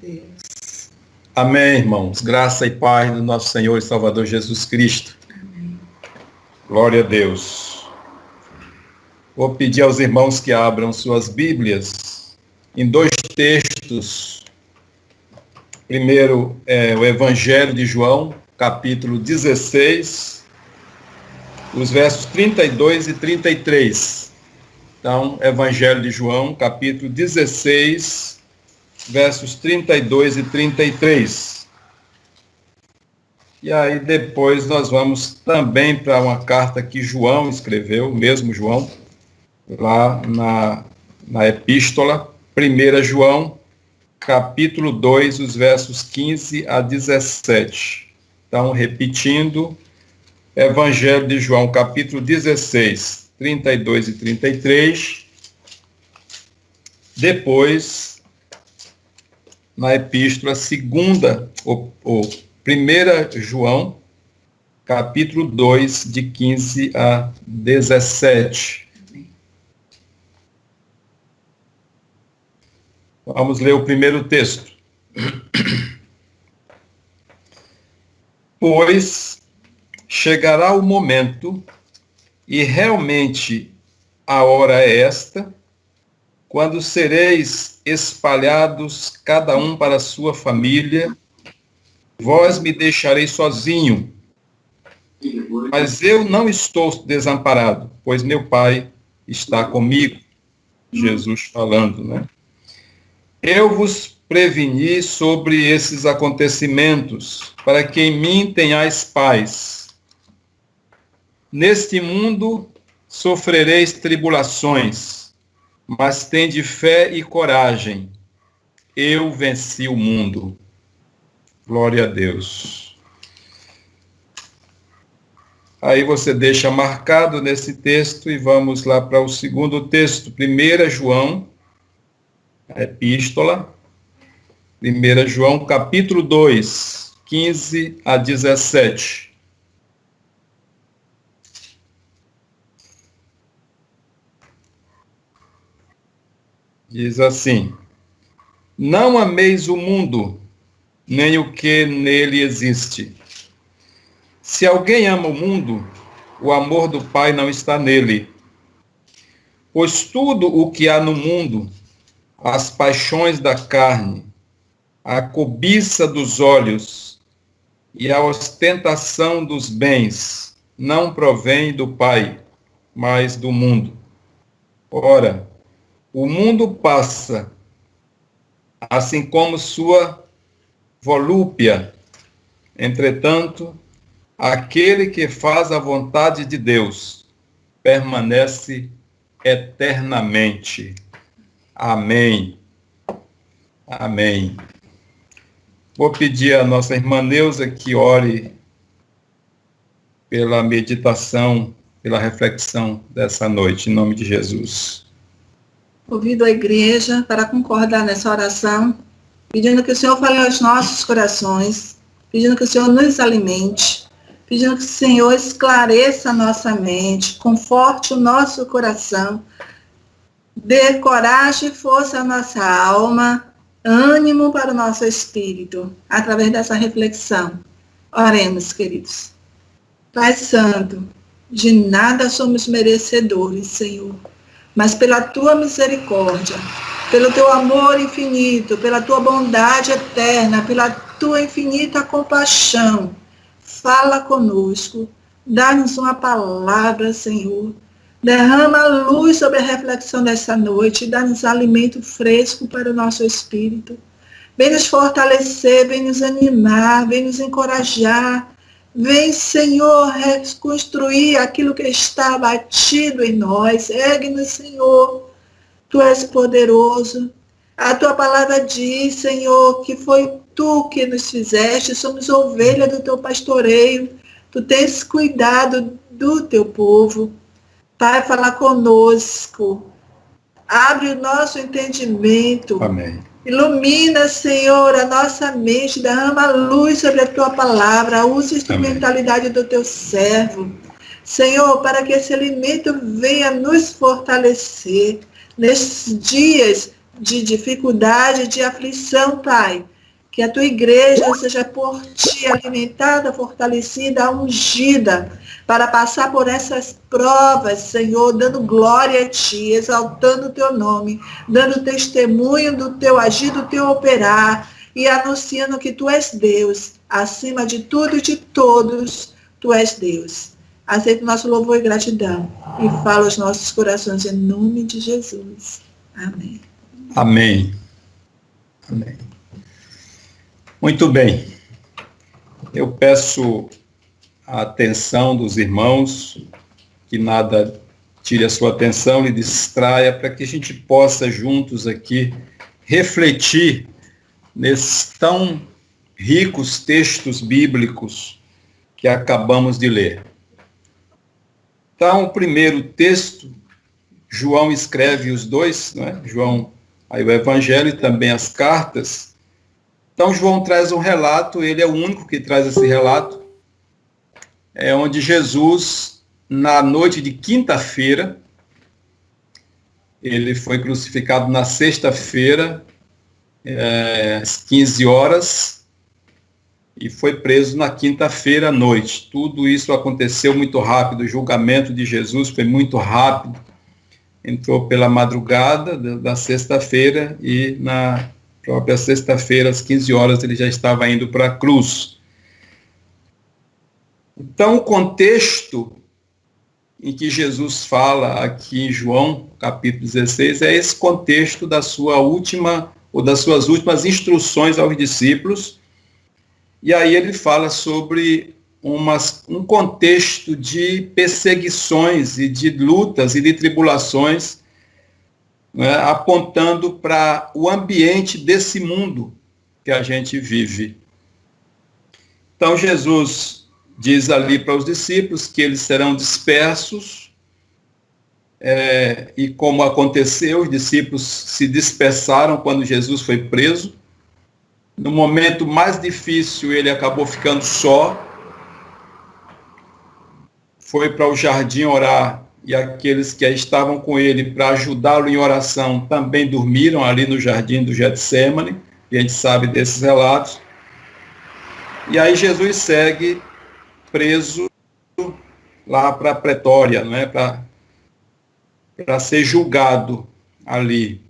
Deus. Amém, irmãos. Graça e paz do nosso Senhor e Salvador Jesus Cristo. Amém. Glória a Deus. Vou pedir aos irmãos que abram suas Bíblias em dois textos. Primeiro é o Evangelho de João, capítulo 16, os versos 32 e 33. Então, Evangelho de João, capítulo 16, versos 32 e 33. E aí depois nós vamos também para uma carta que João escreveu, o mesmo João, lá na epístola, 1 João, capítulo 2, os versos 15 a 17. Então, repetindo, Evangelho de João, capítulo 16, 32 e 33. Depois, na epístola segunda, ou 1 João, capítulo 2, de 15 a 17. Vamos ler o primeiro texto. Pois chegará o momento, e realmente a hora é esta, quando sereis espalhados cada um para a sua família, vós me deixareis sozinho, mas eu não estou desamparado, pois meu Pai está comigo. Jesus falando, né? Eu vos preveni sobre esses acontecimentos, para que em mim tenhais paz. Neste mundo sofrereis tribulações, mas tende fé e coragem. Eu venci o mundo. Glória a Deus. Aí você deixa marcado nesse texto e vamos lá para o segundo texto, 1 João, a epístola, 1 João, capítulo 2, 15 a 17. Diz assim: não ameis o mundo, nem o que nele existe. Se alguém ama o mundo, o amor do Pai não está nele. Pois tudo o que há no mundo, as paixões da carne, a cobiça dos olhos e a ostentação dos bens, não provém do Pai, mas do mundo. Ora, o mundo passa, assim como sua volúpia. Entretanto, aquele que faz a vontade de Deus permanece eternamente. Amém. Amém. Vou pedir à nossa irmã Neuza que ore pela meditação, pela reflexão dessa noite, em nome de Jesus. Convido a igreja para concordar nessa oração, pedindo que o Senhor fale aos nossos corações, pedindo que o Senhor nos alimente, pedindo que o Senhor esclareça a nossa mente, conforte o nosso coração, dê coragem e força à nossa alma, ânimo para o nosso espírito, através dessa reflexão. Oremos, queridos. Pai Santo, de nada somos merecedores, Senhor, mas pela tua misericórdia, pelo teu amor infinito, pela tua bondade eterna, pela tua infinita compaixão, fala conosco, dá-nos uma palavra, Senhor, derrama a luz sobre a reflexão dessa noite, dá-nos alimento fresco para o nosso espírito, vem nos fortalecer, vem nos animar, vem nos encorajar, vem, Senhor, reconstruir aquilo que está abatido em nós. Ergue-nos, Senhor. Tu és poderoso. A tua palavra diz, Senhor, que foi tu que nos fizeste. Somos ovelha do teu pastoreio. Tu tens cuidado do teu povo. Pai, fala conosco. Abre o nosso entendimento. Amém. Ilumina, Senhor, a nossa mente, derrama luz sobre a tua palavra, usa a instrumentalidade do teu servo. Senhor, para que esse alimento venha nos fortalecer. Nesses dias, de dificuldade, de aflição, Pai. Que a tua igreja seja por ti alimentada, fortalecida, ungida, para passar por essas provas, Senhor, dando glória a ti, exaltando o teu nome, dando testemunho do teu agir, do teu operar, e anunciando que tu és Deus, acima de tudo e de todos, tu és Deus. Aceita o nosso louvor e gratidão, e fala aos nossos corações em nome de Jesus. Amém. Amém. Amém. Muito bem. Eu peço a atenção dos irmãos, que nada tire a sua atenção e distraia, para que a gente possa juntos aqui refletir nesses tão ricos textos bíblicos que acabamos de ler. Então, o primeiro texto, João escreve os dois, né? João, aí o Evangelho e também as cartas. Então, João traz um relato, ele é o único que traz esse relato, onde Jesus, na noite de quinta-feira, ele foi crucificado na sexta-feira, às 15 horas, e foi preso na quinta-feira à noite. Tudo isso aconteceu muito rápido, o julgamento de Jesus foi muito rápido. Entrou pela madrugada da sexta-feira e na própria sexta-feira, às 15 horas, ele já estava indo para a cruz. Então, o contexto em que Jesus fala aqui em João, capítulo 16, é esse contexto da sua última, ou das suas últimas instruções aos discípulos. E aí ele fala sobre um contexto de perseguições e de lutas e de tribulações, né, apontando para o ambiente desse mundo que a gente vive. Então, Jesus diz ali para os discípulos que eles serão dispersos, e como aconteceu, os discípulos se dispersaram quando Jesus foi preso. No momento mais difícil, ele acabou ficando só, foi para o jardim orar, e aqueles que estavam com ele para ajudá-lo em oração também dormiram ali no jardim do Getsêmani, e a gente sabe desses relatos. E aí Jesus segue preso lá para a Pretória, não é? Para ser julgado ali.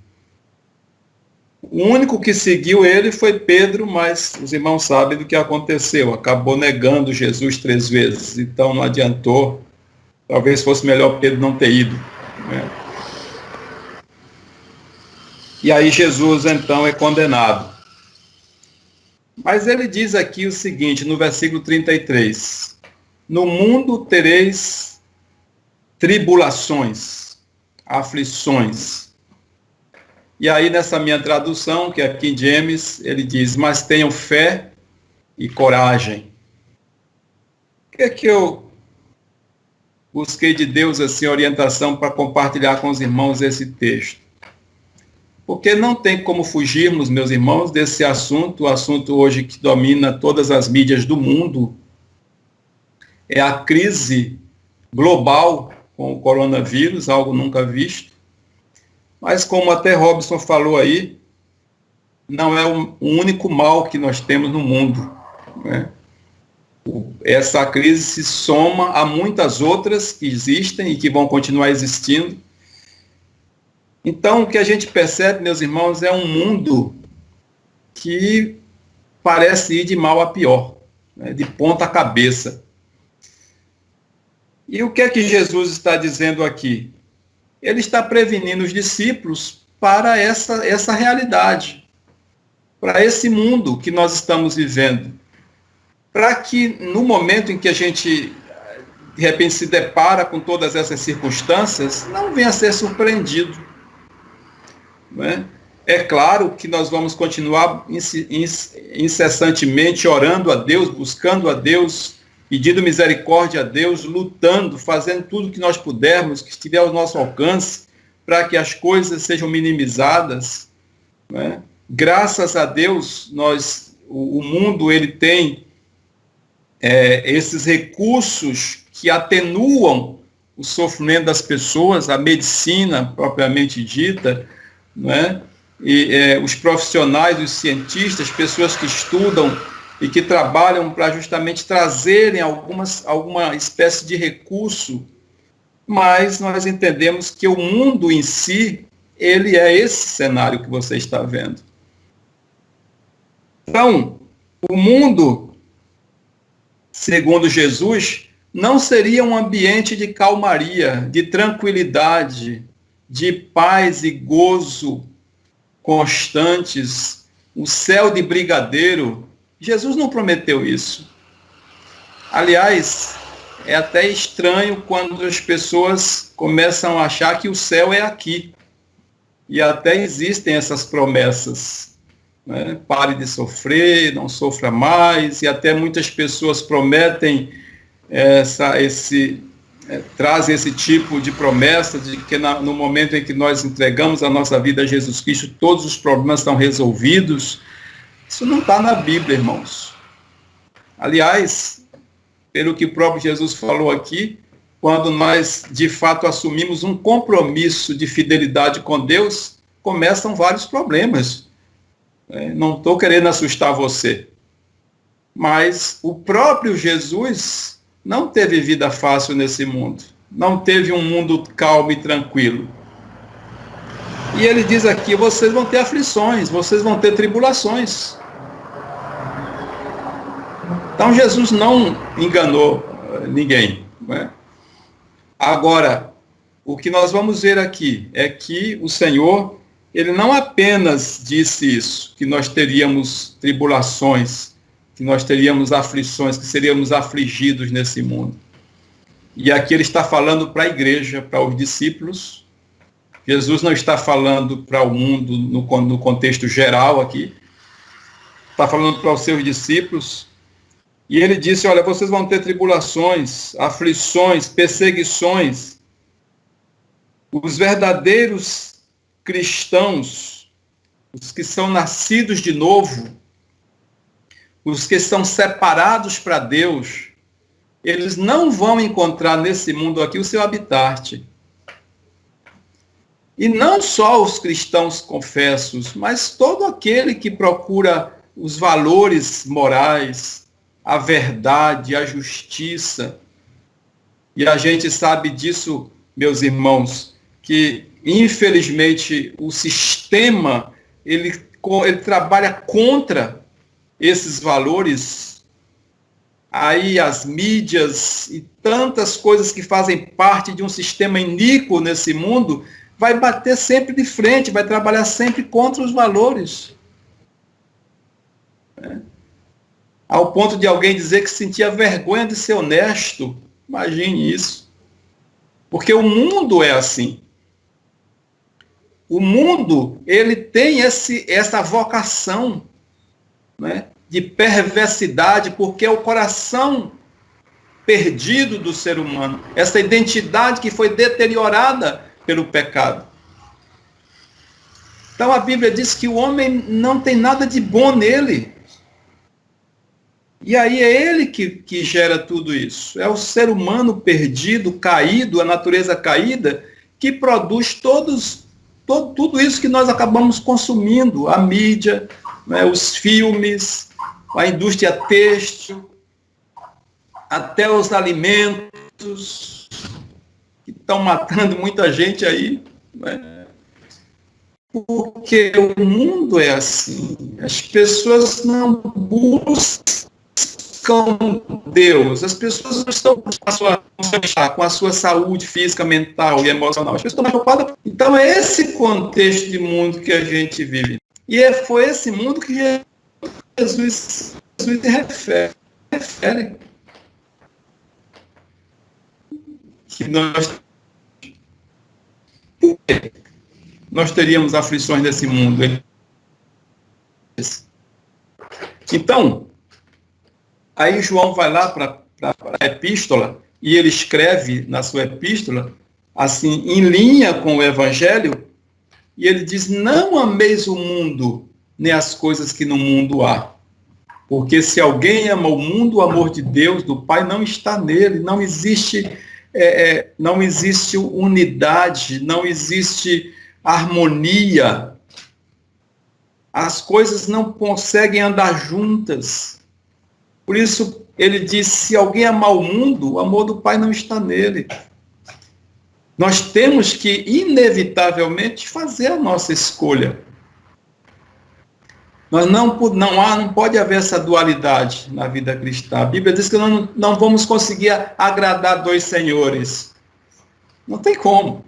O único que seguiu ele foi Pedro, mas os irmãos sabem do que aconteceu. Acabou negando Jesus 3 vezes, então não adiantou. Talvez fosse melhor Pedro não ter ido, né? E aí Jesus, então, é condenado. Mas ele diz aqui o seguinte, no versículo 33, no mundo tereis tribulações, aflições. E aí, nessa minha tradução, que é King James, ele diz, mas tenham fé e coragem. O que é que eu busquei de Deus, assim, orientação para compartilhar com os irmãos esse texto? Porque não tem como fugirmos, meus irmãos, desse assunto, o assunto hoje que domina todas as mídias do mundo, é a crise global com o coronavírus, algo nunca visto. Mas como até Robson falou aí, não é o único mal que nós temos no mundo, né? Essa crise se soma a muitas outras que existem e que vão continuar existindo. Então, o que a gente percebe, meus irmãos, é um mundo que parece ir de mal a pior, né? De ponta cabeça. E o que é que Jesus está dizendo aqui? Ele está prevenindo os discípulos para essa realidade, para esse mundo que nós estamos vivendo, para que no momento em que a gente, de repente, se depara com todas essas circunstâncias, não venha a ser surpreendido, não é? É claro que nós vamos continuar incessantemente orando a Deus, buscando a Deus, pedindo misericórdia a Deus, lutando, fazendo tudo que nós pudermos, que estiver ao nosso alcance, para que as coisas sejam minimizadas, não é? Graças a Deus, o mundo ele tem esses recursos que atenuam o sofrimento das pessoas, a medicina propriamente dita, não é? os profissionais, os cientistas, pessoas que estudam e que trabalham para justamente trazerem alguma espécie de recurso, mas nós entendemos que o mundo em si, ele é esse cenário que você está vendo. Então, o mundo, segundo Jesus, não seria um ambiente de calmaria, de tranquilidade, de paz e gozo constantes, um céu de brigadeiro. Jesus não prometeu isso. Aliás, é até estranho quando as pessoas começam a achar que o céu é aqui. E até existem essas promessas. Né? Pare de sofrer, não sofra mais, e até muitas pessoas prometem trazem esse tipo de promessa de que no momento em que nós entregamos a nossa vida a Jesus Cristo, todos os problemas estão resolvidos. Isso não está na Bíblia, irmãos. Aliás, pelo que o próprio Jesus falou aqui, quando nós de fato assumimos um compromisso de fidelidade com Deus, começam vários problemas. Não estou querendo assustar você, mas o próprio Jesus não teve vida fácil nesse mundo. Não teve um mundo calmo e tranquilo. E ele diz aqui, vocês vão ter aflições, vocês vão ter tribulações. Então Jesus não enganou ninguém. Né? Agora, o que nós vamos ver aqui é que o Senhor, ele não apenas disse isso, que nós teríamos tribulações, que nós teríamos aflições, que seríamos afligidos nesse mundo. E aqui ele está falando para a igreja, para os discípulos. Jesus não está falando para o mundo no contexto geral aqui. Está falando para os seus discípulos. E ele disse, olha, vocês vão ter tribulações, aflições, perseguições. Os verdadeiros cristãos, os que são nascidos de novo, os que são separados para Deus, eles não vão encontrar nesse mundo aqui o seu habitat. E não só os cristãos confessos, mas todo aquele que procura os valores morais, a verdade, a justiça. E a gente sabe disso, meus irmãos, que infelizmente o sistema, ele trabalha contra esses valores. Aí as mídias e tantas coisas que fazem parte de um sistema iníquo nesse mundo, vai bater sempre de frente, vai trabalhar sempre contra os valores. Ao ponto de alguém dizer que sentia vergonha de ser honesto. Imagine isso. Porque o mundo é assim. O mundo, ele tem essa vocação, né, de perversidade, porque é o coração perdido do ser humano, essa identidade que foi deteriorada pelo pecado. Então a Bíblia diz que o homem não tem nada de bom nele. E aí é ele que gera tudo isso. É o ser humano perdido, caído, a natureza caída, que produz tudo isso que nós acabamos consumindo, a mídia, né, os filmes, a indústria têxtil, até os alimentos, que estão matando muita gente aí. Né? Porque o mundo é assim. As pessoas não buscam Deus. As pessoas não estão com a sua saúde física, mental e emocional. As pessoas estão preocupadas. Então é esse contexto de mundo que a gente vive. E foi esse mundo que Jesus se refere. Que nós teríamos aflições nesse mundo. Então, aí João vai lá para a epístola e ele escreve na sua epístola, assim, em linha com o Evangelho, e ele diz, não ameis o mundo, nem as coisas que no mundo há. Porque se alguém ama o mundo, o amor de Deus, do Pai, não está nele. Não existe unidade, não existe harmonia As coisas não conseguem andar juntas. Por isso, ele diz, se alguém amar o mundo, o amor do Pai não está nele. Nós temos que, inevitavelmente, fazer a nossa escolha. Não pode haver essa dualidade na vida cristã. A Bíblia diz que não vamos conseguir agradar dois senhores. Não tem como.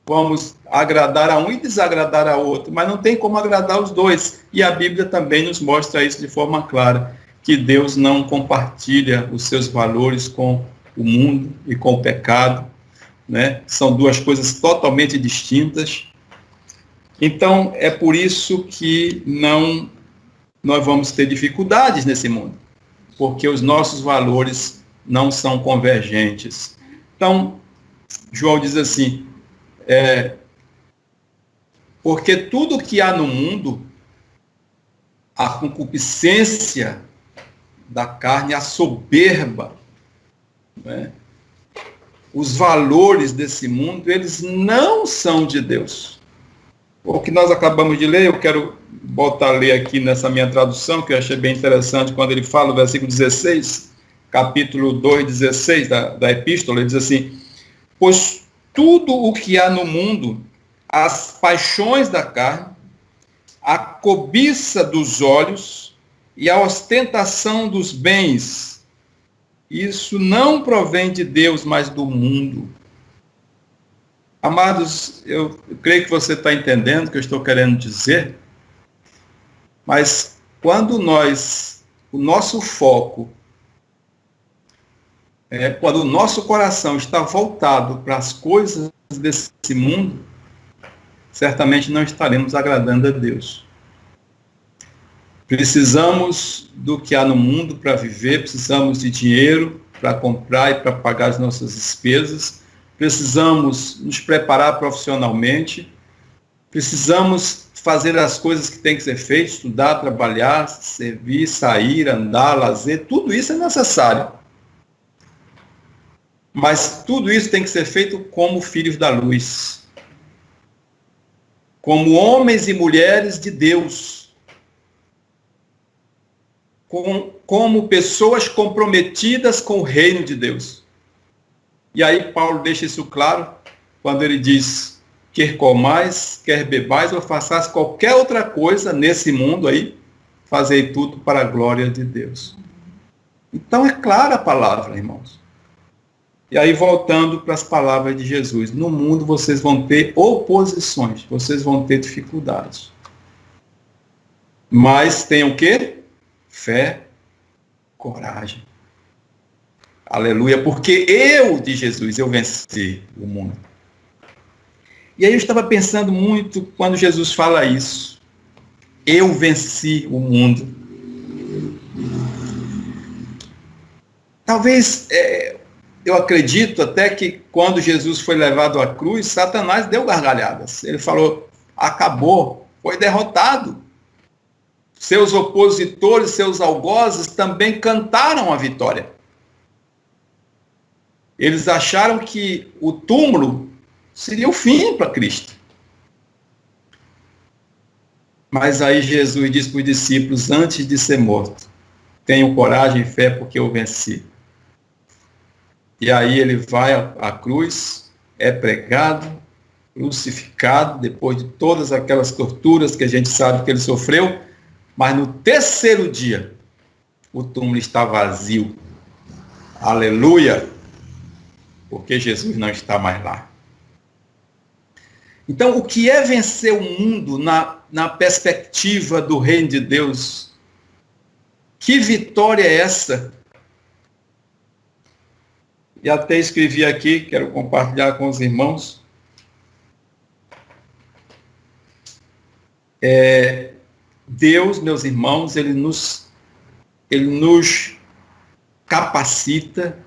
Vamos agradar a um e desagradar a outro, mas não tem como agradar os dois. E a Bíblia também nos mostra isso de forma clara, que Deus não compartilha os seus valores com o mundo e com o pecado, né? São duas coisas totalmente distintas. Então, é por isso que nós vamos ter dificuldades nesse mundo, porque os nossos valores não são convergentes. Então, João diz assim, porque tudo que há no mundo, a concupiscência da carne, a soberba, né? Os valores desse mundo, eles não são de Deus. O que nós acabamos de ler, eu quero voltar a ler aqui nessa minha tradução, que eu achei bem interessante, quando ele fala, o versículo 16, capítulo 2, 16 da epístola, ele diz assim, pois tudo o que há no mundo, as paixões da carne, a cobiça dos olhos e a ostentação dos bens, isso não provém de Deus, mas do mundo. Amados, eu creio que você está entendendo o que eu estou querendo dizer, mas quando o nosso foco, quando o nosso coração está voltado para as coisas desse mundo, certamente não estaremos agradando a Deus. Precisamos do que há no mundo para viver, precisamos de dinheiro para comprar e para pagar as nossas despesas, precisamos nos preparar profissionalmente, precisamos fazer as coisas que têm que ser feitas, estudar, trabalhar, servir, sair, andar, lazer, tudo isso é necessário. Mas tudo isso tem que ser feito como filhos da luz, como homens e mulheres de Deus, como pessoas comprometidas com o reino de Deus. E aí Paulo deixa isso claro quando ele diz, quer comais, quer bebais ou façais qualquer outra coisa nesse mundo aí, fazei tudo para a glória de Deus. Então é clara a palavra, irmãos. E aí voltando para as palavras de Jesus, no mundo vocês vão ter oposições, vocês vão ter dificuldades. Mas tenham o quê? Fé, coragem. Aleluia, porque eu, de Jesus, eu venci o mundo. E aí eu estava pensando muito quando Jesus fala isso. Eu venci o mundo. Talvez, eu acredito até que quando Jesus foi levado à cruz, Satanás deu gargalhadas. Ele falou, acabou, foi derrotado. Seus opositores, seus algozes também cantaram a vitória. Eles acharam que o túmulo seria o fim para Cristo. Mas aí Jesus diz para os discípulos, antes de ser morto, tenham coragem e fé porque eu venci. E aí ele vai à cruz, é pregado, crucificado, depois de todas aquelas torturas que a gente sabe que ele sofreu, mas no terceiro dia, o túmulo está vazio. Aleluia! Porque Jesus não está mais lá. Então, o que é vencer o mundo na perspectiva do reino de Deus? Que vitória é essa? E até escrevi aqui, quero compartilhar com os irmãos. Deus, meus irmãos, ele nos capacita,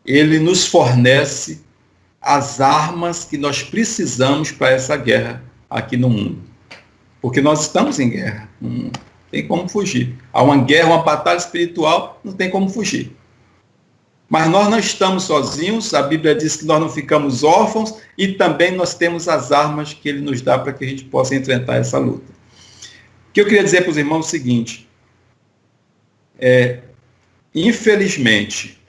ele nos fornece as armas que nós precisamos para essa guerra aqui no mundo. Porque nós estamos em guerra, não tem como fugir. Há uma guerra, uma batalha espiritual, não tem como fugir. Mas nós não estamos sozinhos, a Bíblia diz que nós não ficamos órfãos e também nós temos as armas que ele nos dá para que a gente possa enfrentar essa luta. que eu queria dizer para os irmãos é o seguinte, infelizmente,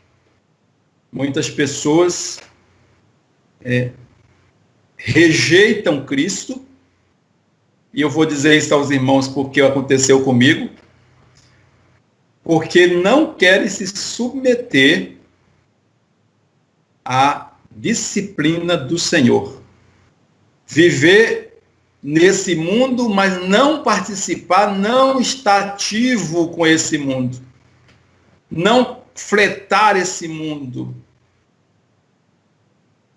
muitas pessoas rejeitam Cristo, e eu vou dizer isso aos irmãos porque aconteceu comigo, porque não querem se submeter à disciplina do Senhor. Viver nesse mundo, mas não participar, não estar ativo com esse mundo. Não fretar esse mundo.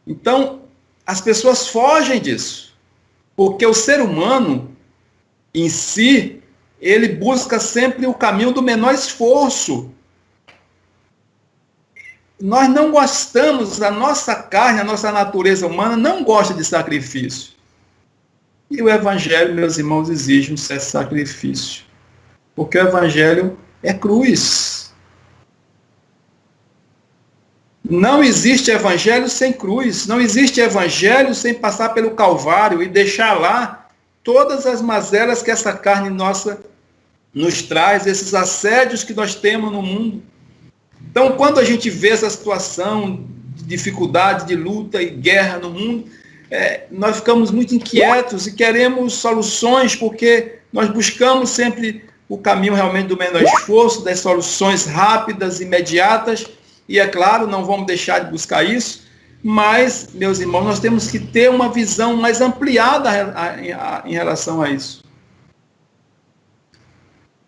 Então, as pessoas fogem disso. Porque o ser humano, em si, ele busca sempre o caminho do menor esforço. Nós não gostamos, a nossa carne, a nossa natureza humana não gosta de sacrifício. E o Evangelho, meus irmãos, exige um certo sacrifício. Porque o Evangelho é cruz. Não existe Evangelho sem cruz. Não existe Evangelho sem passar pelo Calvário e deixar lá todas as mazelas que essa carne nossa nos traz, esses assédios que nós temos no mundo. Então, quando a gente vê essa situação de dificuldade, de luta e guerra no mundo, nós ficamos muito inquietos e queremos soluções, porque nós buscamos sempre o caminho realmente do menor esforço, das soluções rápidas, imediatas, e é claro, não vamos deixar de buscar isso, mas, meus irmãos, nós temos que ter uma visão mais ampliada em relação a isso.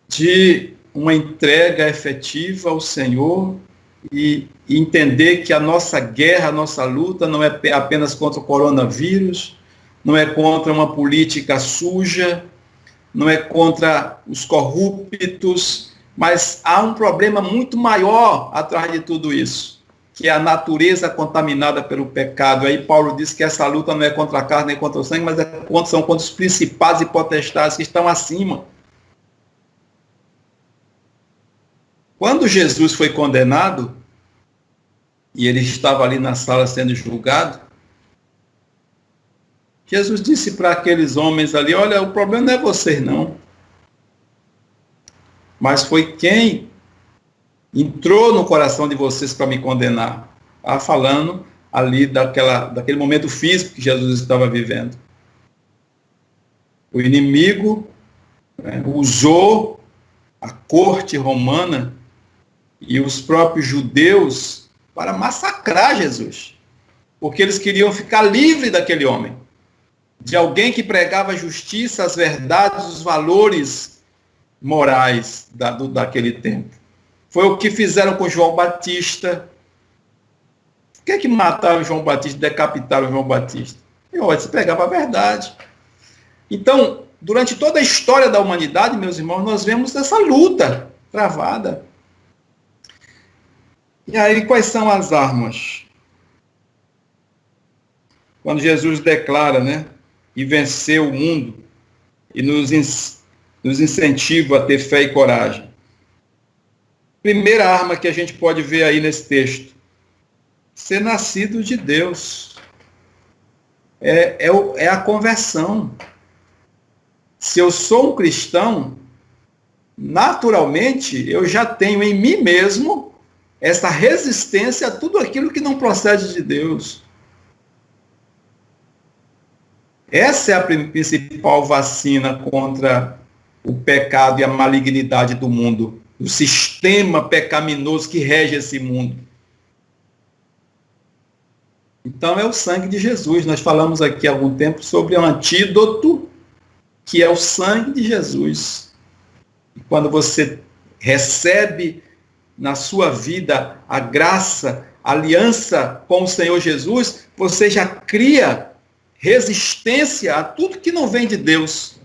De uma entrega efetiva ao Senhor e entender que a nossa guerra, a nossa luta não é apenas contra o coronavírus, não é contra uma política suja, não é contra os corruptos, mas há um problema muito maior atrás de tudo isso, que é a natureza contaminada pelo pecado. Aí Paulo diz que essa luta não é contra a carne nem contra o sangue, mas são contra os principados e potestades que estão acima. Quando Jesus foi condenado, e ele estava ali na sala sendo julgado, Jesus disse para aqueles homens ali, olha, o problema não é vocês não, mas foi quem entrou no coração de vocês para me condenar. Estava falando ali daquele momento físico que Jesus estava vivendo. O inimigo usou a corte romana e os próprios judeus para massacrar Jesus, porque eles queriam ficar livres daquele homem, de alguém que pregava justiça, as verdades, os valores morais daquele tempo. Foi o que fizeram com João Batista. Por que mataram João Batista, decapitaram João Batista? Eles pregavam a verdade. Então, durante toda a história da humanidade, meus irmãos, nós vemos essa luta travada. E aí, quais são as armas? Quando Jesus declara, e venceu o mundo, e nos incentiva a ter fé e coragem. Primeira arma que a gente pode ver aí nesse texto, ser nascido de Deus. É a conversão. Se eu sou um cristão, naturalmente, eu já tenho em mim mesmo essa resistência a tudo aquilo que não procede de Deus. Essa é a principal vacina contra o pecado e a malignidade do mundo, o sistema pecaminoso que rege esse mundo. Então é o sangue de Jesus. Nós falamos aqui há algum tempo sobre um antídoto, que é o sangue de Jesus. E quando você recebe na sua vida a graça, a aliança com o Senhor Jesus, você já cria resistência a tudo que não vem de Deus.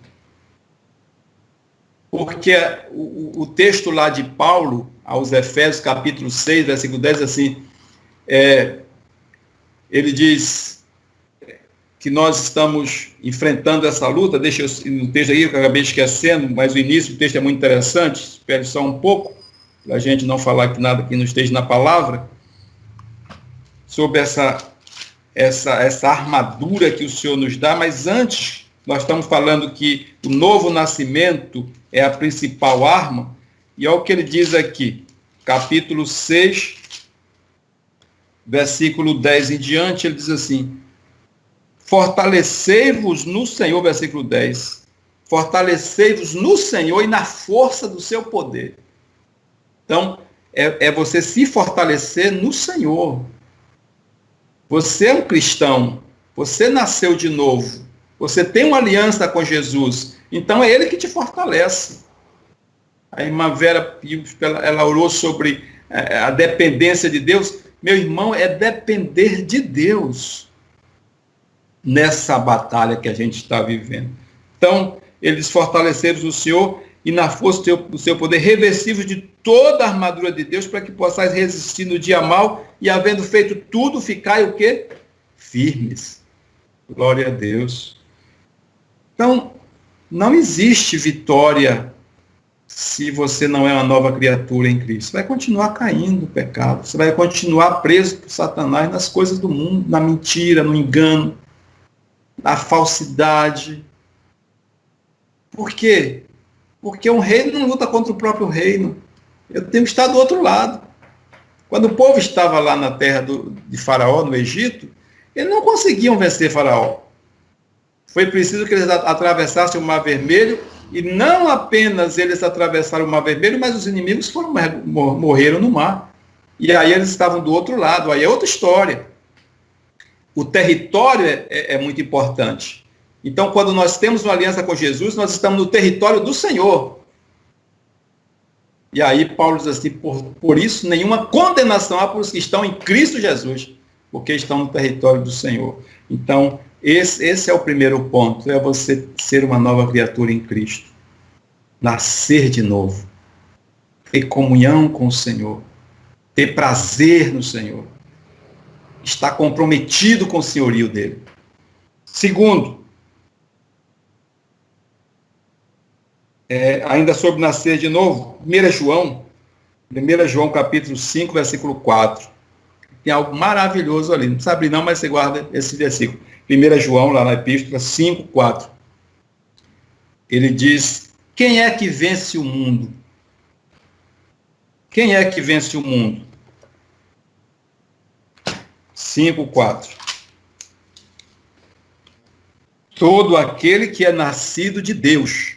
Porque o texto lá de Paulo, aos Efésios, capítulo 6, versículo 10, assim, ele diz que nós estamos enfrentando essa luta. Deixa eu no texto aí, que eu acabei esquecendo, mas o início do texto é muito interessante, espere só um pouco, para a gente não falar que nada que não esteja na palavra, sobre essa armadura que o Senhor nos dá, mas antes nós estamos falando que o novo nascimento é a principal arma, e olha o que ele diz aqui, capítulo 6, versículo 10 em diante, ele diz assim: fortalecei-vos no Senhor, versículo 10, fortalecei-vos no Senhor e na força do seu poder. Então, é você se fortalecer no Senhor. Você é um cristão, você nasceu de novo, você tem uma aliança com Jesus, então é Ele que te fortalece. A irmã Vera, ela orou sobre a dependência de Deus. Meu irmão, é depender de Deus nessa batalha que a gente está vivendo. Então, eles fortaleceram o Senhor e na força do seu poder, revestivos de toda a armadura de Deus, para que possais resistir no dia mau e, havendo feito tudo, ficai o quê? Firmes. Glória a Deus. Então, não existe vitória se você não é uma nova criatura em Cristo. Você vai continuar caindo no pecado, você vai continuar preso por Satanás nas coisas do mundo, na mentira, no engano, na falsidade. Por quê? Porque um reino não luta contra o próprio reino. Eu tenho que estar do outro lado. Quando o povo estava lá na terra de Faraó, no Egito, eles não conseguiam vencer Faraó. Foi preciso que eles atravessassem o Mar Vermelho, e não apenas eles atravessaram o Mar Vermelho, mas os inimigos morreram no mar. E aí eles estavam do outro lado, aí é outra história. O território é muito importante. Então, quando nós temos uma aliança com Jesus, nós estamos no território do Senhor. E aí Paulo diz assim, por isso nenhuma condenação há para os que estão em Cristo Jesus, porque estão no território do Senhor. Então, esse é o primeiro ponto, é você ser uma nova criatura em Cristo. Nascer de novo. Ter comunhão com o Senhor. Ter prazer no Senhor. Estar comprometido com o senhorio dele. Segundo, ainda sobre nascer de novo, 1 João capítulo 5, versículo 4. Tem algo maravilhoso ali, não precisa abrir não, mas você guarda esse versículo. 1 João, lá na epístola 5, 4. Ele diz, quem é que vence o mundo? Quem é que vence o mundo? 5, 4. Todo aquele que é nascido de Deus.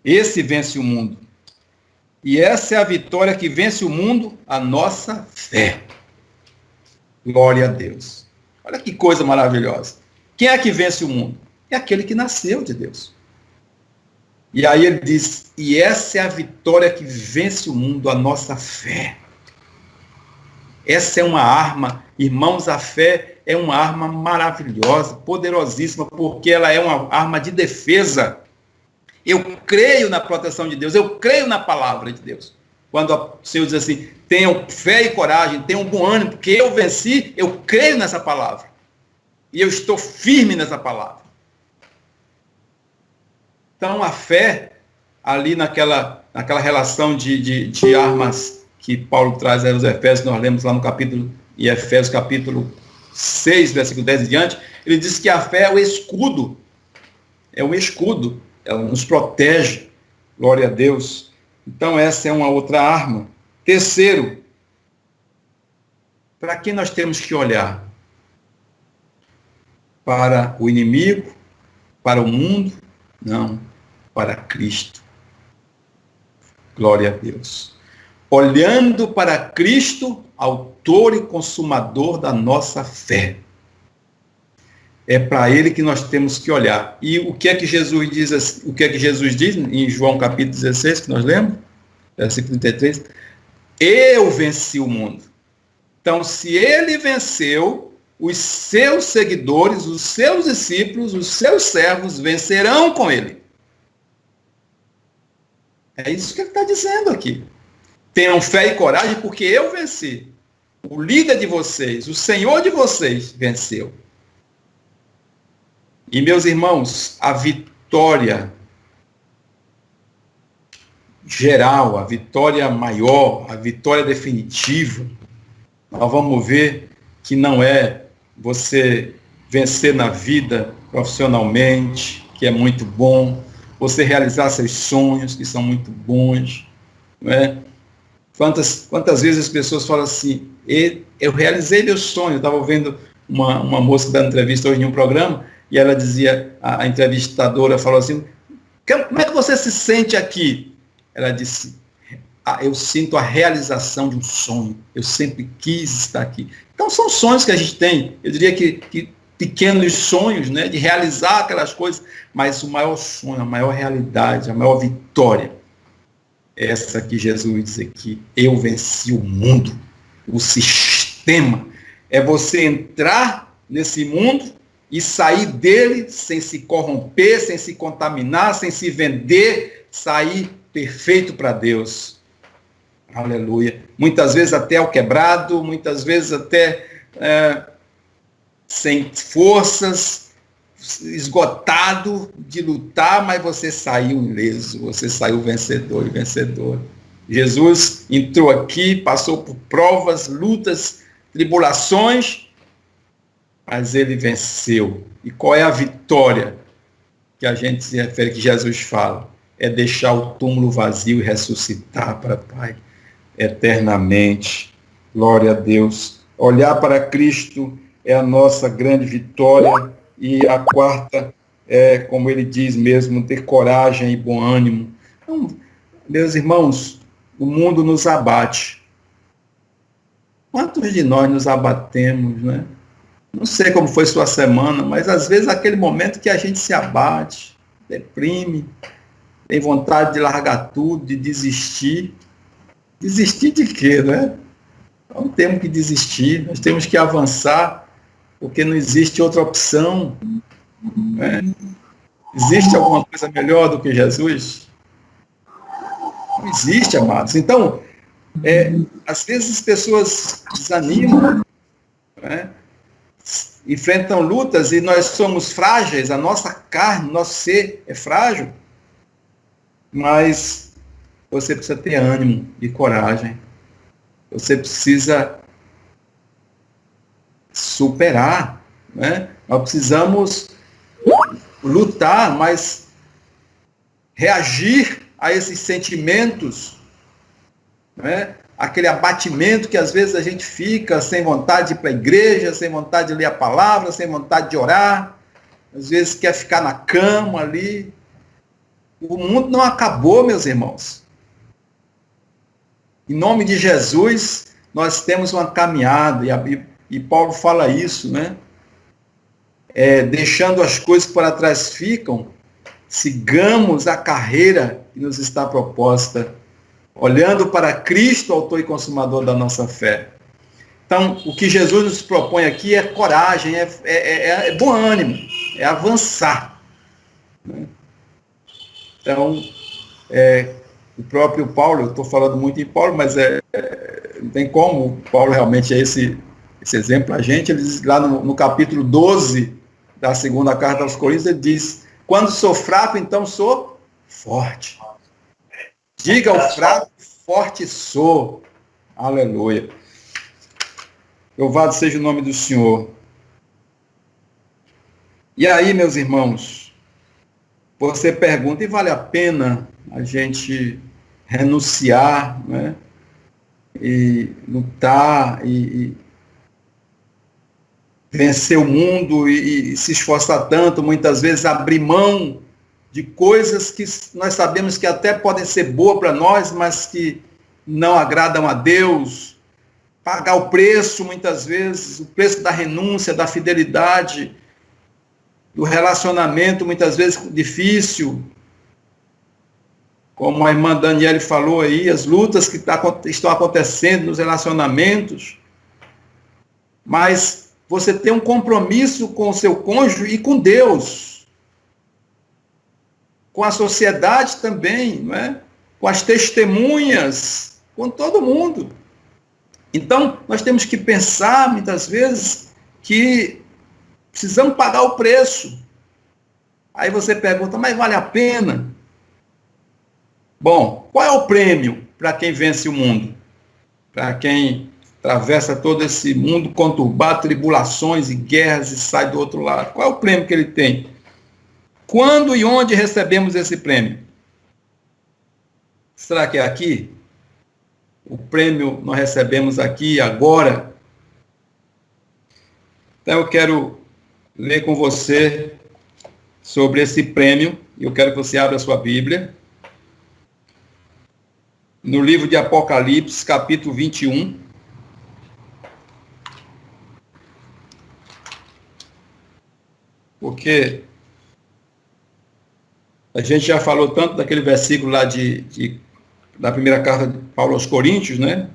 Esse vence o mundo. E essa é a vitória que vence o mundo, a nossa fé. Glória a Deus. Olha que coisa maravilhosa. Quem é que vence o mundo? É aquele que nasceu de Deus. E aí ele diz, e essa é a vitória que vence o mundo, a nossa fé. Essa é uma arma, irmãos, a fé é uma arma maravilhosa, poderosíssima, porque ela é uma arma de defesa. Eu creio na proteção de Deus, eu creio na palavra de Deus. Quando o Senhor diz assim, tenham fé e coragem, tenham bom ânimo, porque eu venci, eu creio nessa palavra. E eu estou firme nessa palavra. Então a fé, ali naquela relação de armas que Paulo traz aí aos Efésios, nós lemos lá no capítulo, em Efésios capítulo 6, versículo 10 e diante, ele diz que a fé é o escudo. É um escudo. Ela nos protege, glória a Deus. Então essa é uma outra arma. Terceiro, para quem nós temos que olhar? Para o inimigo? Para o mundo? Não, para Cristo. Glória a Deus. Olhando para Cristo, autor e consumador da nossa fé. É para ele que nós temos que olhar. E o que é que Jesus diz, em João capítulo 16, que nós lemos? Versículo 33. Eu venci o mundo. Então, se ele venceu, os seus seguidores, os seus discípulos, os seus servos vencerão com ele. É isso que ele está dizendo aqui. Tenham fé e coragem, porque eu venci. O líder de vocês, o Senhor de vocês, venceu. E, meus irmãos, a vitória geral, a vitória maior, a vitória definitiva, nós vamos ver que não é você vencer na vida profissionalmente, que é muito bom, você realizar seus sonhos, que são muito bons, não é? Quantas vezes as pessoas falam assim, eu realizei meu sonho. Eu estava vendo uma moça dando entrevista hoje em um programa, e ela dizia, a entrevistadora falou assim, como é que você se sente aqui? Ela disse, eu sinto a realização de um sonho, eu sempre quis estar aqui. Então são sonhos que a gente tem, eu diria que pequenos sonhos, né, de realizar aquelas coisas, mas o maior sonho, a maior realidade, a maior vitória, essa que Jesus diz aqui, eu venci o mundo, o sistema, é você entrar nesse mundo e sair dele sem se corromper, sem se contaminar, sem se vender, sair perfeito para Deus. Aleluia. Muitas vezes até ao quebrado, muitas vezes até sem forças, esgotado de lutar, mas você saiu ileso, você saiu vencedor e vencedor. Jesus entrou aqui, passou por provas, lutas, tribulações, mas ele venceu. E qual é a vitória que a gente se refere, que Jesus fala? É deixar o túmulo vazio e ressuscitar para o Pai eternamente. Glória a Deus. Olhar para Cristo é a nossa grande vitória. E a quarta é, como ele diz mesmo, ter coragem e bom ânimo. Então, meus irmãos, o mundo nos abate. Quantos de nós nos abatemos, né? Não sei como foi sua semana, mas às vezes aquele momento que a gente se abate, deprime, tem vontade de largar tudo, de desistir. Desistir de quê, né? Não temos que desistir, nós temos que avançar, porque não existe outra opção. Né? Existe alguma coisa melhor do que Jesus? Não existe, amados. Então, às vezes as pessoas desanimam, né? Enfrentam lutas e nós somos frágeis, a nossa carne, nosso ser é frágil, mas você precisa ter ânimo e coragem. Você precisa superar, né? Nós precisamos lutar, mas reagir a esses sentimentos, né? Aquele abatimento que às vezes a gente fica sem vontade de ir para a igreja, sem vontade de ler a palavra, sem vontade de orar, às vezes quer ficar na cama ali. O mundo não acabou, meus irmãos. Em nome de Jesus, nós temos uma caminhada, e Paulo fala isso, né? Deixando as coisas que para trás ficam, sigamos a carreira que nos está proposta, olhando para Cristo, autor e consumador da nossa fé. Então, o que Jesus nos propõe aqui é coragem, é bom ânimo, é avançar. Né? Então, o próprio Paulo, eu estou falando muito em Paulo, mas não tem como, Paulo realmente é esse exemplo a gente. Ele diz lá no capítulo 12 da segunda carta aos Coríntios, ele diz, quando sou fraco, então sou forte. Diga ao fraco, forte sou. Aleluia. Louvado seja o nome do Senhor. E aí, meus irmãos, você pergunta, e vale a pena a gente renunciar, né? E lutar, e vencer o mundo, e se esforçar tanto, muitas vezes abrir mão de coisas que nós sabemos que até podem ser boas para nós, mas que não agradam a Deus, pagar o preço, muitas vezes, o preço da renúncia, da fidelidade, do relacionamento, muitas vezes difícil, como a irmã Daniele falou aí, as lutas que estão acontecendo nos relacionamentos, mas você tem um compromisso com o seu cônjuge e com Deus, com a sociedade também, não é? Com as testemunhas, com todo mundo. Então, nós temos que pensar, muitas vezes, que precisamos pagar o preço. Aí você pergunta, mas vale a pena? Bom, qual é o prêmio para quem vence o mundo? Para quem atravessa todo esse mundo conturbado, tribulações e guerras, e sai do outro lado. Qual é o prêmio que ele tem? Quando e onde recebemos esse prêmio? Será que é aqui? O prêmio nós recebemos aqui, agora? Então eu quero ler com você sobre esse prêmio, e eu quero que você abra a sua Bíblia. No livro de Apocalipse, capítulo 21. Porque a gente já falou tanto daquele versículo lá da primeira carta de Paulo aos Coríntios, né?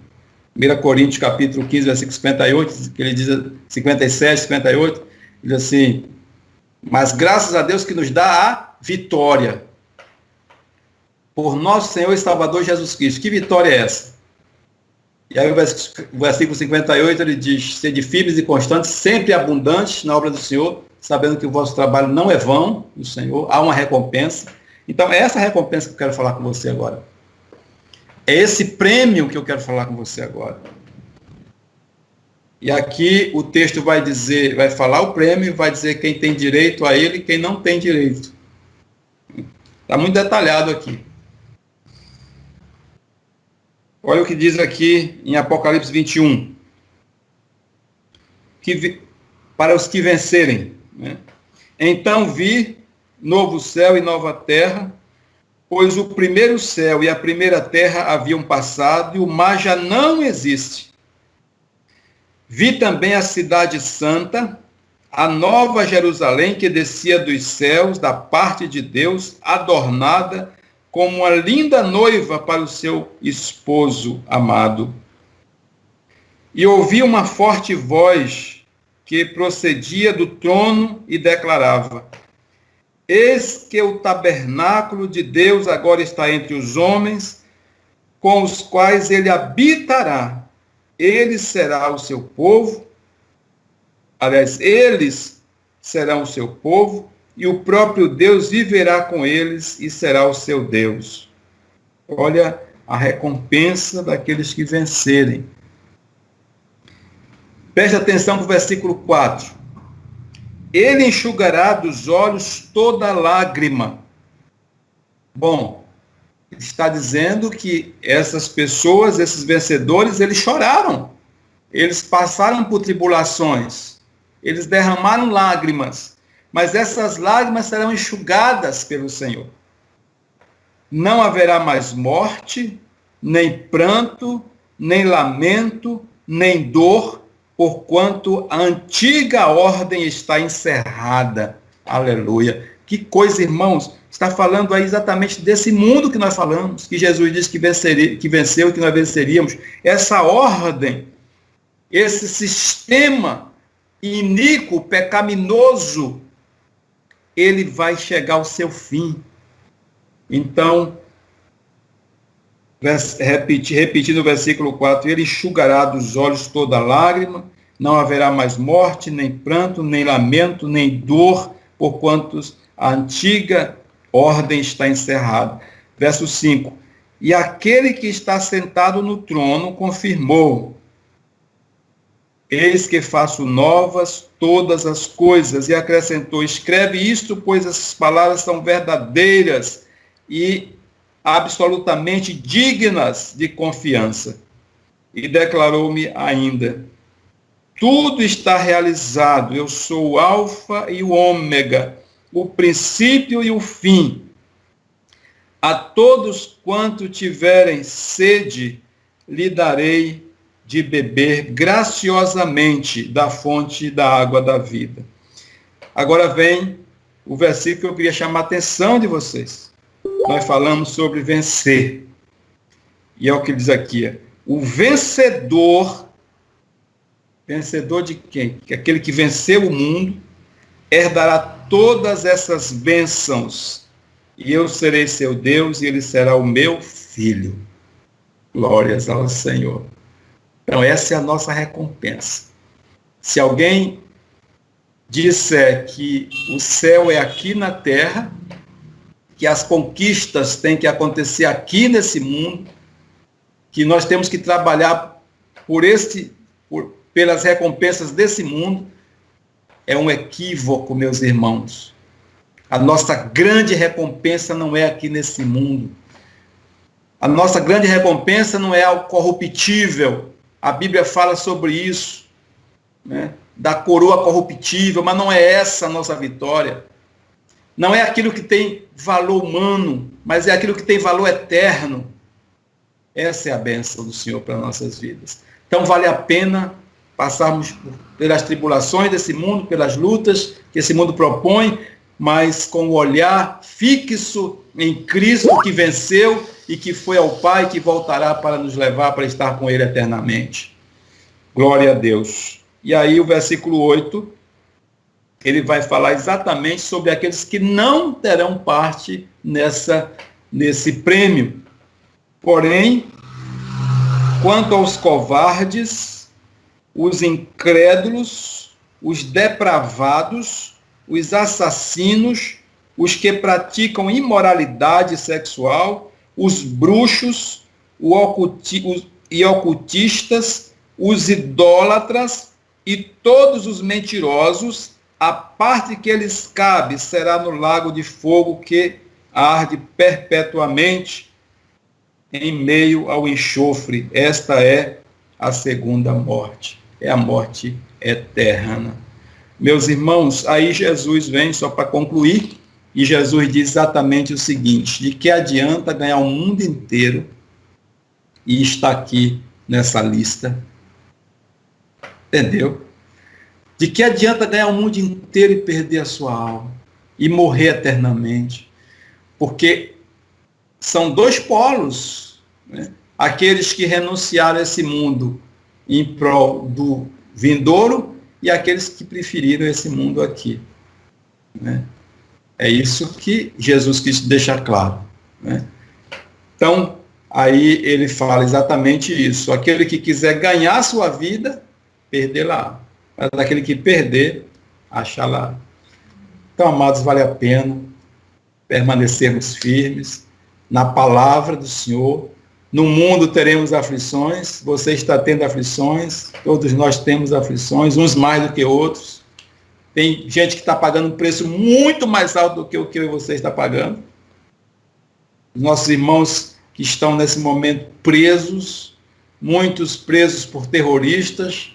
1 Coríntios, capítulo 15, versículo 58, que ele diz, 57, 58, diz assim: mas graças a Deus que nos dá a vitória por nosso Senhor e Salvador Jesus Cristo. Que vitória é essa? E aí o versículo 58, ele diz: sede firmes e constantes, sempre abundantes na obra do Senhor, sabendo que o vosso trabalho não é vão no Senhor, há uma recompensa. Então, é essa recompensa que eu quero falar com você agora. É esse prêmio que eu quero falar com você agora. E aqui o texto vai dizer, vai falar o prêmio, vai dizer quem tem direito a ele e quem não tem direito. Está muito detalhado aqui. Olha o que diz aqui em Apocalipse 21. Para os que vencerem, né? Então vi novo céu e nova terra, pois o primeiro céu e a primeira terra haviam passado e o mar já não existe. Vi também a cidade santa, a nova Jerusalém que descia dos céus da parte de Deus, adornada como uma linda noiva para o seu esposo amado. E ouvi uma forte voz que procedia do trono e declarava: eis que o tabernáculo de Deus agora está entre os homens, com os quais ele habitará. Ele será o seu povo, aliás, eles serão o seu povo, e o próprio Deus viverá com eles e será o seu Deus. Olha a recompensa daqueles que vencerem. Preste atenção para o versículo 4. Ele enxugará dos olhos toda lágrima. Bom, está dizendo que essas pessoas, esses vencedores, eles choraram. Eles passaram por tribulações. Eles derramaram lágrimas. Mas essas lágrimas serão enxugadas pelo Senhor. Não haverá mais morte, nem pranto, nem lamento, nem dor, porquanto a antiga ordem está encerrada. Aleluia. Que coisa, irmãos. Está falando aí exatamente desse mundo que nós falamos, que Jesus disse que venceu e que nós venceríamos. Essa ordem, esse sistema iníquo, pecaminoso, ele vai chegar ao seu fim. Então, repetindo o versículo 4, ele enxugará dos olhos toda lágrima, não haverá mais morte, nem pranto, nem lamento, nem dor, porquanto a antiga ordem está encerrada. Verso 5. E aquele que está sentado no trono confirmou: eis que faço novas todas as coisas. E acrescentou: escreve isto, pois essas palavras são verdadeiras e absolutamente dignas de confiança. E declarou-me ainda: tudo está realizado, eu sou o Alfa e o Ômega, o princípio e o fim. A todos quanto tiverem sede, lhe darei de beber graciosamente da fonte da água da vida. Agora vem o versículo que eu queria chamar a atenção de vocês. Nós falamos sobre vencer. E é o que diz aqui: o vencedor de quem? Aquele que venceu o mundo, herdará todas essas bênçãos, e eu serei seu Deus, e ele será o meu filho. Glórias ao Senhor. Então, essa é a nossa recompensa. Se alguém disser que o céu é aqui na terra, que as conquistas têm que acontecer aqui nesse mundo, que nós temos que trabalhar por este pelas recompensas desse mundo, é um equívoco, meus irmãos. A nossa grande recompensa não é aqui nesse mundo. A nossa grande recompensa não é algo corruptível. A Bíblia fala sobre isso, né? Da coroa corruptível, mas não é essa a nossa vitória. Não é aquilo que tem valor humano, mas é aquilo que tem valor eterno. Essa é a bênção do Senhor para nossas vidas. Então vale a pena passarmos pelas tribulações desse mundo, pelas lutas que esse mundo propõe, mas com o olhar fixo em Cristo que venceu e que foi ao Pai, que voltará para nos levar para estar com Ele eternamente. Glória a Deus. E aí o versículo 8, ele vai falar exatamente sobre aqueles que não terão parte nesse prêmio. Porém, quanto aos covardes, os incrédulos, os depravados, os assassinos, os que praticam imoralidade sexual, os bruxos, e ocultistas, os idólatras e todos os mentirosos, a parte que lhes cabe será no lago de fogo que arde perpetuamente em meio ao enxofre. Esta é a segunda morte, é a morte eterna. Meus irmãos, aí Jesus vem, só para concluir, e Jesus diz exatamente o seguinte: de que adianta ganhar o mundo inteiro e estar aqui nessa lista? Entendeu? De que adianta ganhar o mundo inteiro e perder a sua alma e morrer eternamente? Porque são dois polos, né? Aqueles que renunciaram a esse mundo em prol do vindouro e aqueles que preferiram esse mundo aqui, né? É isso que Jesus quis deixar claro, né? Então, aí ele fala exatamente isso: aquele que quiser ganhar a sua vida, perder-la, mas aquele que perder, achar-la. Então, amados, vale a pena permanecermos firmes na palavra do Senhor. No mundo teremos aflições, você está tendo aflições, todos nós temos aflições, uns mais do que outros. Tem gente que está pagando um preço muito mais alto do que o que você está pagando. Os nossos irmãos que estão nesse momento presos, muitos presos por terroristas,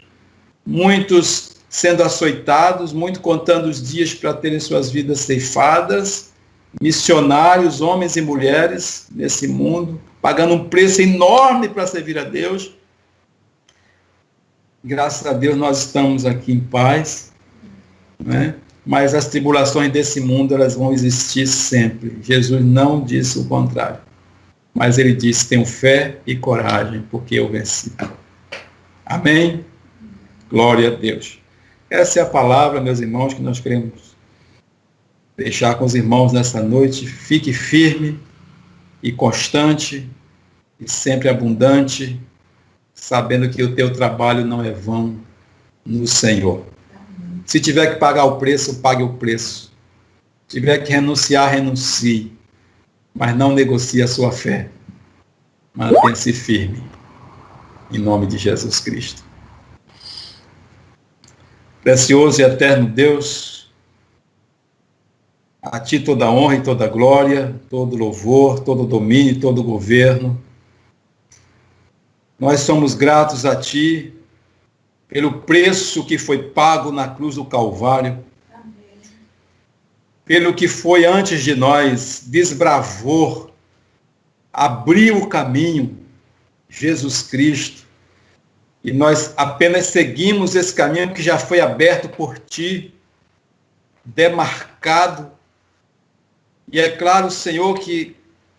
muitos sendo açoitados, muitos contando os dias para terem suas vidas ceifadas, missionários, homens e mulheres nesse mundo, pagando um preço enorme para servir a Deus. Graças a Deus nós estamos aqui em paz, né? Mas as tribulações desse mundo, elas vão existir sempre. Jesus não disse o contrário, mas ele disse: tenham fé e coragem, porque eu venci. Amém? Glória a Deus. Essa é a palavra, meus irmãos, que nós queremos deixar com os irmãos nessa noite. Fique firme e constante e sempre abundante, sabendo que o teu trabalho não é vão no Senhor. Se tiver que pagar o preço, pague o preço. Se tiver que renunciar, renuncie. Mas não negocie a sua fé. Mantenha-se firme. Em nome de Jesus Cristo. Precioso e eterno Deus, a Ti toda honra e toda glória, todo louvor, todo domínio, todo governo. Nós somos gratos a Ti pelo preço que foi pago na cruz do Calvário, pelo que foi antes de nós, desbravou, abriu o caminho, Jesus Cristo, e nós apenas seguimos esse caminho que já foi aberto por Ti, demarcado. E é claro, Senhor, que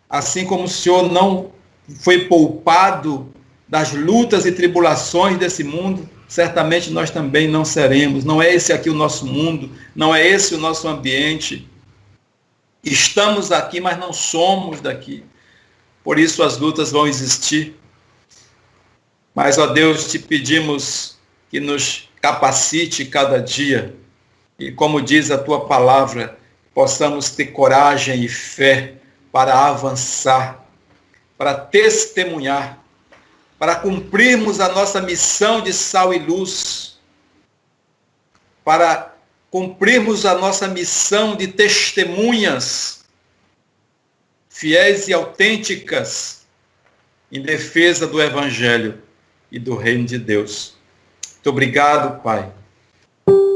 assim como o Senhor não foi poupado das lutas e tribulações desse mundo, certamente nós também não seremos. Não é esse aqui o nosso mundo, não é esse o nosso ambiente. Estamos aqui, mas não somos daqui. Por isso as lutas vão existir. Mas, ó Deus, te pedimos que nos capacite cada dia e, como diz a Tua palavra, possamos ter coragem e fé para avançar, para testemunhar para cumprirmos a nossa missão de sal e luz, para cumprirmos a nossa missão de testemunhas fiéis e autênticas em defesa do Evangelho e do Reino de Deus. Muito obrigado, Pai.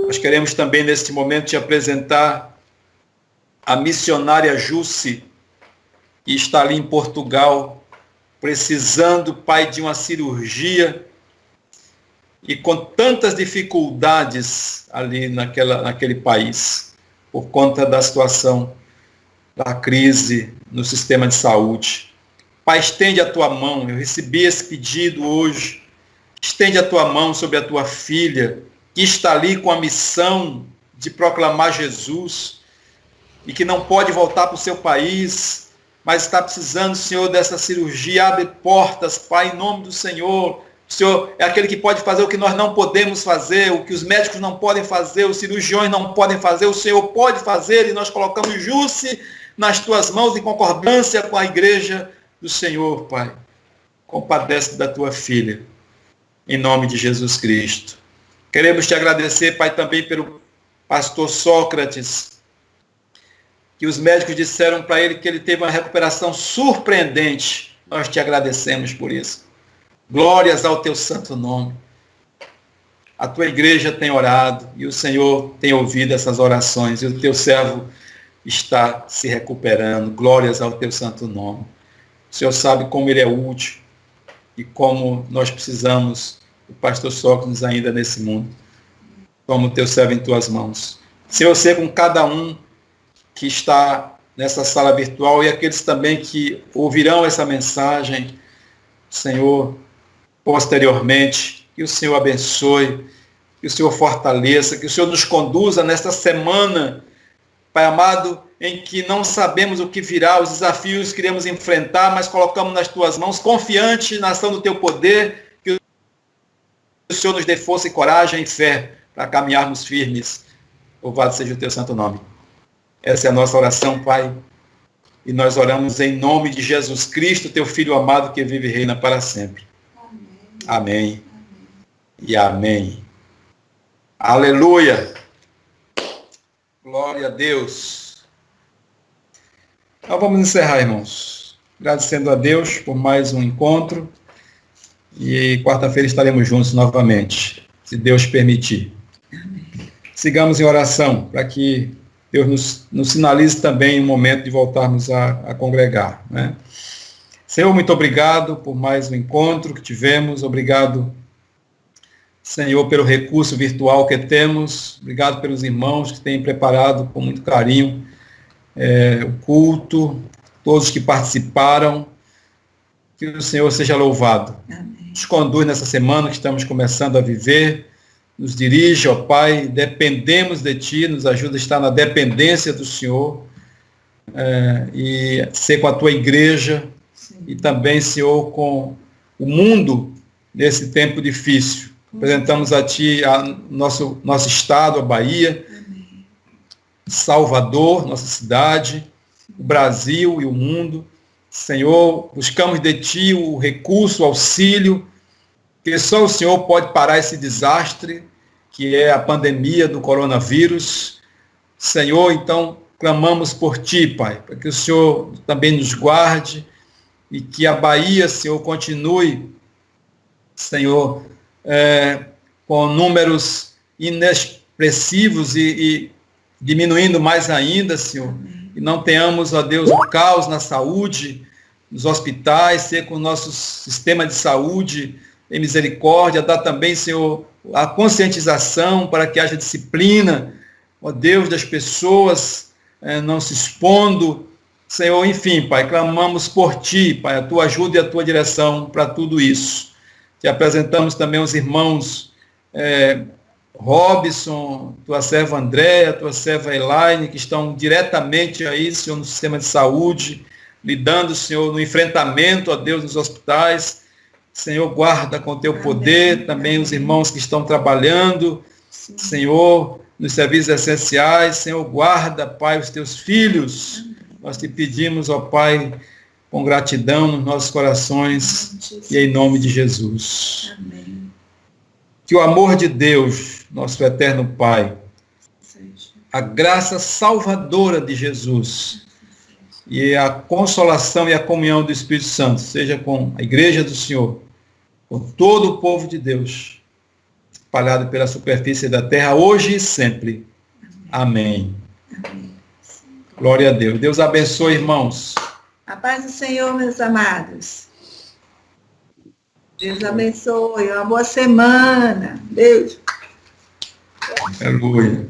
Nós queremos também, neste momento, te apresentar a missionária Jusce, que está ali em Portugal, precisando, Pai, de uma cirurgia e com tantas dificuldades ali naquele país, por conta da situação da crise no sistema de saúde. Pai, estende a tua mão. Eu recebi esse pedido hoje. Estende a tua mão sobre a tua filha, que está ali com a missão de proclamar Jesus e que não pode voltar para o seu país, mas está precisando, Senhor, dessa cirurgia. Abre portas, Pai, em nome do Senhor. O Senhor é aquele que pode fazer o que nós não podemos fazer, o que os médicos não podem fazer, os cirurgiões não podem fazer, o Senhor pode fazer, e nós colocamos Jusce nas tuas mãos em concordância com a igreja do Senhor, Pai. Compadece da tua filha, em nome de Jesus Cristo. Queremos te agradecer, Pai, também pelo pastor Sócrates, que os médicos disseram para ele que ele teve uma recuperação surpreendente. Nós te agradecemos por isso. Glórias ao teu santo nome. A tua igreja tem orado e o Senhor tem ouvido essas orações e o teu servo está se recuperando. Glórias ao teu santo nome. O Senhor sabe como ele é útil e como nós precisamos do pastor Sócrates ainda nesse mundo. Toma o teu servo em tuas mãos. Senhor, seja com cada um que está nessa sala virtual e aqueles também que ouvirão essa mensagem, Senhor, posteriormente, que o Senhor abençoe, que o Senhor fortaleça, que o Senhor nos conduza nesta semana, Pai amado, em que não sabemos o que virá, os desafios que iremos enfrentar, mas colocamos nas tuas mãos, confiante na ação do teu poder, que o Senhor nos dê força e coragem e fé para caminharmos firmes. Louvado seja o teu santo nome. Essa é a nossa oração, Pai. E nós oramos em nome de Jesus Cristo, teu Filho amado, que vive e reina para sempre. Amém. Amém. E amém. Aleluia. Glória a Deus. Então vamos encerrar, irmãos. Agradecendo a Deus por mais um encontro. E quarta-feira estaremos juntos novamente, se Deus permitir. Amém. Sigamos em oração, para que Deus nos sinalize também o momento de voltarmos a congregar, né? Senhor, muito obrigado por mais um encontro que tivemos. Obrigado, Senhor, pelo recurso virtual que temos. Obrigado pelos irmãos que têm preparado com muito carinho o culto, todos que participaram. Que o Senhor seja louvado. Amém. Nos conduz nessa semana que estamos começando a viver. Nos dirige, ó Pai, dependemos de Ti, nos ajuda a estar na dependência do Senhor e ser com a Tua igreja. Sim. E também, Senhor, com o mundo nesse tempo difícil. Apresentamos a Ti nosso estado, a Bahia, amém, Salvador, nossa cidade, o Brasil e o mundo. Senhor, buscamos de Ti o recurso, o auxílio, que só o Senhor pode parar esse desastre, que é a pandemia do coronavírus. Senhor, então, clamamos por Ti, Pai, para que o Senhor também nos guarde e que a Bahia, Senhor, continue, Senhor, com números inexpressivos e diminuindo mais ainda, Senhor. E não tenhamos, ó Deus, o caos na saúde, nos hospitais, ser com o nosso sistema de saúde em misericórdia, dar também, Senhor, a conscientização para que haja disciplina, ó Deus, das pessoas não se expondo. Senhor, enfim, Pai, clamamos por Ti, Pai, a Tua ajuda e a Tua direção para tudo isso. Te apresentamos também os irmãos Robson, Tua serva Andréa, Tua serva Elaine, que estão diretamente aí, Senhor, no sistema de saúde, lidando, Senhor, no enfrentamento, ó Deus, nos hospitais. Senhor, guarda com Teu poder. Amém. Também os irmãos que estão trabalhando, sim, Senhor, nos serviços essenciais. Senhor, guarda, Pai, os Teus filhos. Amém. Nós Te pedimos, ó Pai, com gratidão nos nossos corações e em nome de Jesus. Amém. Que o amor de Deus, nosso eterno Pai, a graça salvadora de Jesus e a consolação e a comunhão do Espírito Santo seja com a Igreja do Senhor, com todo o povo de Deus, espalhado pela superfície da terra, hoje e sempre. Amém. Amém. Glória a Deus. Deus abençoe, irmãos. A paz do Senhor, meus amados. Deus abençoe. Uma boa semana. Beijo. Aleluia.